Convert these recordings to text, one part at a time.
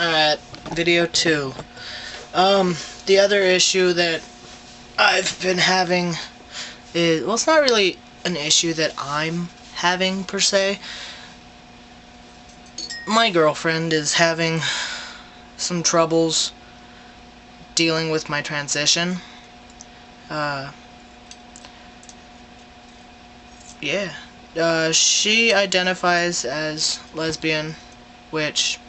Alright, video 2. The other issue that I've been having is, well, it's not really an issue that I'm having per se. My girlfriend is having some troubles dealing with my transition. She identifies as lesbian, which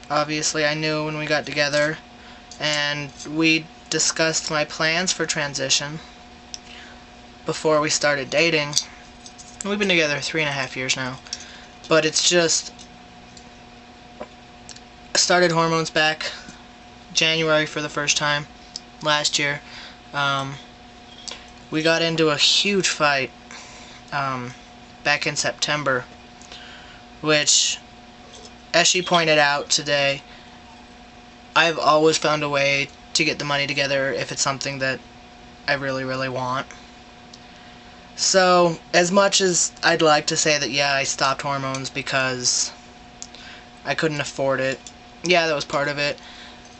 obviously I knew when we got together, and we discussed my plans for transition before we started dating. We've been together 3.5 years now, but it's just started hormones back January for the first time last year. We got into a huge fight back in September, which, as she pointed out today, I've always found a way to get the money together if it's something that I really, really want. So, as much as I'd like to say that, yeah, I stopped hormones because I couldn't afford it, yeah, that was part of it,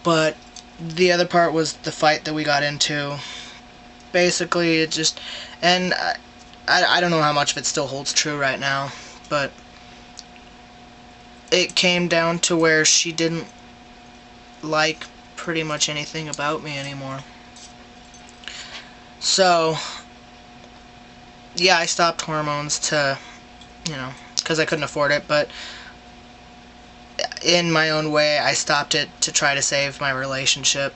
but the other part was the fight that we got into. Basically, it just, and I don't know how much of it still holds true right now, but it came down to where she didn't like pretty much anything about me anymore. So, yeah, I stopped hormones to, because I couldn't afford it, but in my own way, I stopped it to try to save my relationship.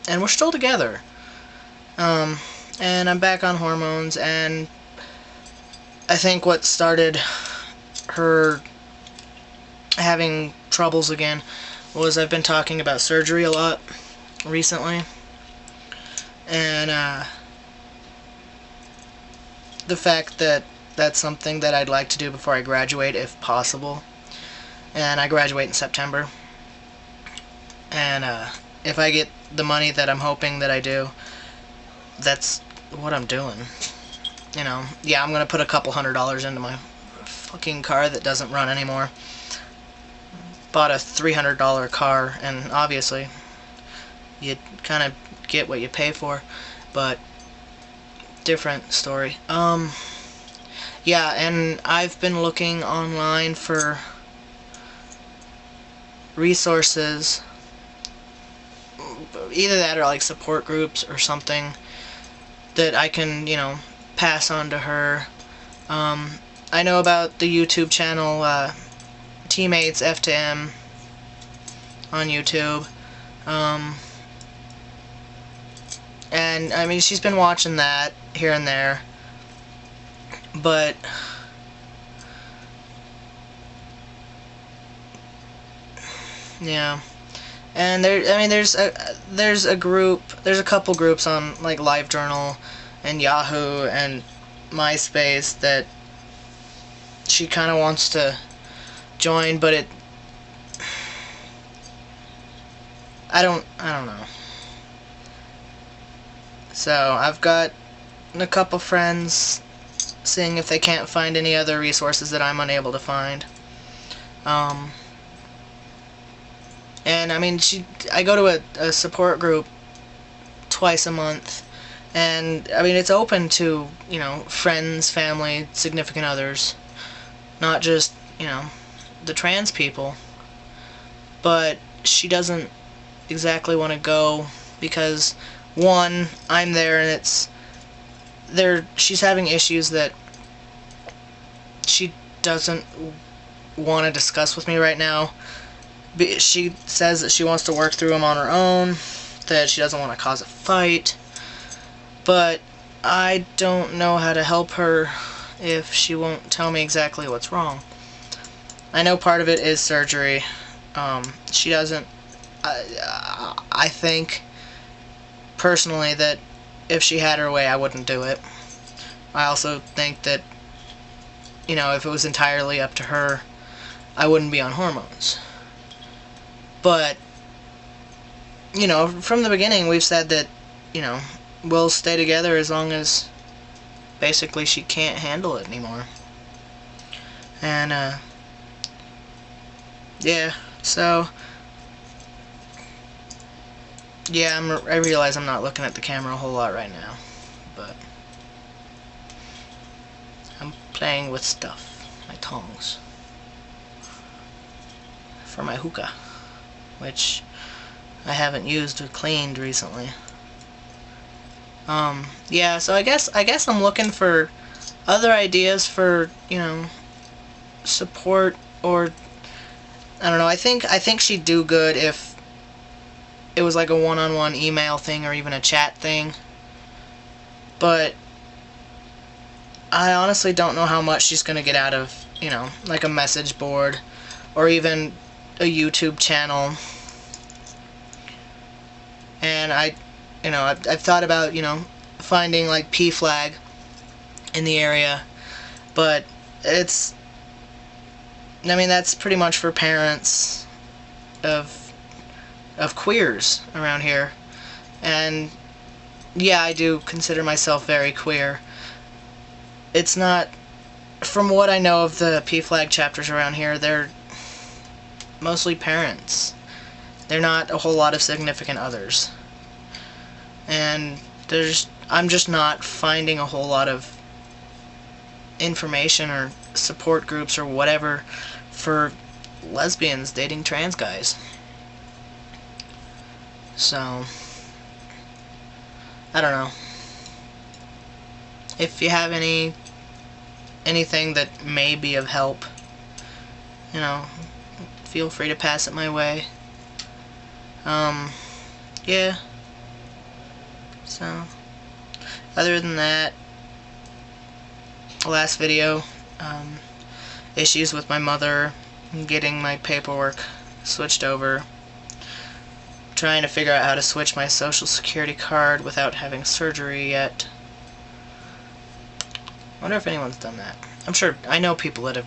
And we're still together. And I'm back on hormones, and I think what started her having troubles again was I've been talking about surgery a lot recently, and the fact that that's something that I'd like to do before I graduate if possible, and I graduate in September, and if I get the money that I'm hoping that I do, that's what I'm doing. Yeah, I'm gonna put a couple $100s into my fucking car that doesn't run anymore. Bought a $300 car, and obviously you kind of get what you pay for, but different story. Yeah, and I've been looking online for resources, either that or like support groups or something that I can, pass on to her. I know about the YouTube channel Teammates F to M on YouTube, and I mean, she's been watching that here and there, but yeah. And there's a group, there's a couple groups on like LiveJournal and Yahoo and MySpace that she kind of wants to join, but I don't know. So I've got a couple friends seeing if they can't find any other resources that I'm unable to find. And I mean, I go to a support group twice a month, and I mean, it's open to, friends, family, significant others, not just, the trans people. But she doesn't exactly want to go because, one, I'm there and she's having issues that she doesn't want to discuss with me right now. She says that she wants to work through them on her own, that she doesn't want to cause a fight, but I don't know how to help her if she won't tell me exactly what's wrong. I know part of it is surgery. She doesn't, I think personally that if she had her way, I wouldn't do it. I also think that, if it was entirely up to her, I wouldn't be on hormones. But, from the beginning we've said that, we'll stay together as long as basically she can't handle it anymore. And yeah, so yeah, I realize I'm not looking at the camera a whole lot right now, but I'm playing with stuff, my tongs, for my hookah, which I haven't used or cleaned recently. Yeah, so I guess I'm looking for other ideas for, support, or I don't know. I think she'd do good if it was like a one-on-one email thing or even a chat thing. But I honestly don't know how much she's going to get out of, like a message board or even a YouTube channel. And I've thought about, finding like P-Flag in the area, but that's pretty much for parents of queers around here. And yeah, I do consider myself very queer. It's not, from what I know of the P-Flag chapters around here, they're mostly parents. They're not a whole lot of significant others. And I'm just not finding a whole lot of information or support groups or whatever for lesbians dating trans guys. So, I don't know. If you have anything that may be of help, feel free to pass it my way. Yeah. So, other than that, last video, issues with my mother, getting my paperwork switched over, trying to figure out how to switch my social security card without having surgery yet. I wonder if anyone's done that. I'm sure, I know people that have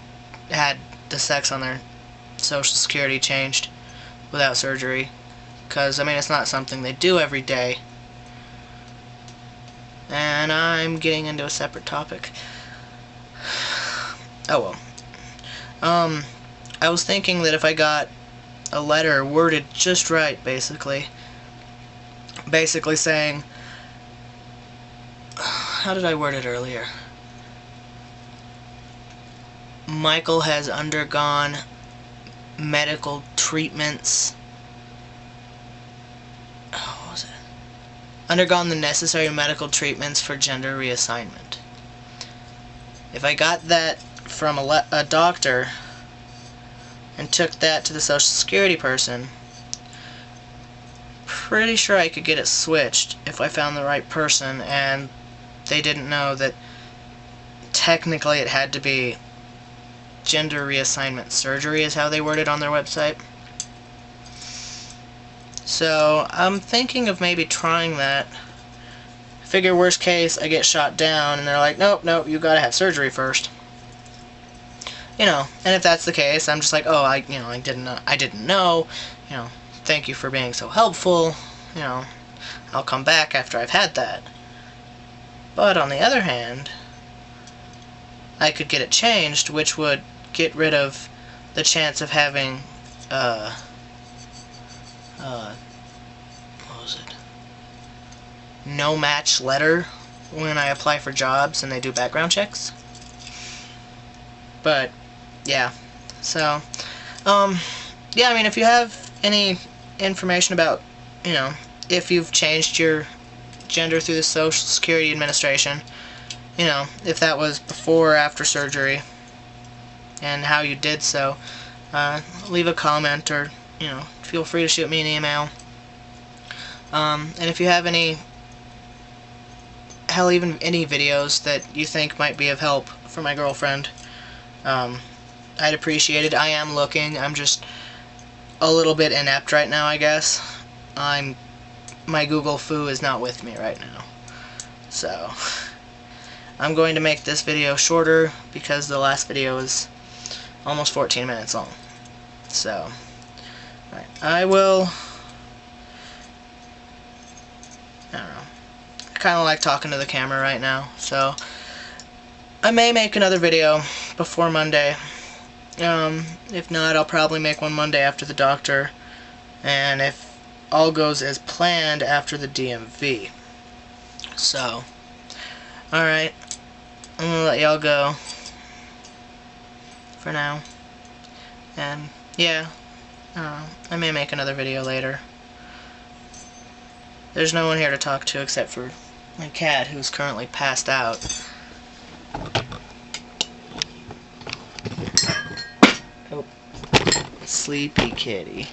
had the sex on their social security changed without surgery, because, it's not something they do every day. And I'm getting into a separate topic. Oh well. I was thinking that if I got a letter worded just right, basically saying, how did I word it earlier? Michael has undergone medical treatments. What was it? Undergone the necessary medical treatments for gender reassignment. If I got that from a doctor and took that to the Social Security person, pretty sure I could get it switched if I found the right person and they didn't know that technically it had to be gender reassignment surgery is how they word it on their website. So I'm thinking of maybe trying that. Figure worst case, I get shot down and they're like, nope, you gotta have surgery first. And if that's the case, I'm just like, oh, I didn't know, thank you for being so helpful, I'll come back after I've had that. But on the other hand, I could get it changed, which would get rid of the chance of having, what was it? No match letter when I apply for jobs and they do background checks. But yeah, so yeah, if you have any information about, if you've changed your gender through the Social Security Administration, if that was before or after surgery and how you did so, leave a comment or, feel free to shoot me an email. And if you have even any videos that you think might be of help for my girlfriend, I'd appreciate it. I am looking. I'm just a little bit inept right now, I guess. My Google Foo is not with me right now. So, I'm going to make this video shorter because the last video was almost 14 minutes long. So, right, I don't know. I kind of like talking to the camera right now, so I may make another video before Monday. If not, I'll probably make one Monday after the doctor, and if all goes as planned, after the DMV. So, alright, I'm gonna let y'all go for now. And, yeah, I may make another video later. There's no one here to talk to except for my cat, who's currently passed out. Oh, sleepy kitty.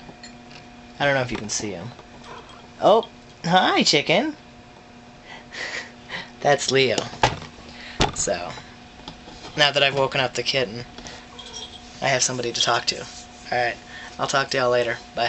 I don't know if you can see him. Oh, hi, chicken. That's Leo. So, now that I've woken up the kitten, I have somebody to talk to. Alright, I'll talk to y'all later. Bye.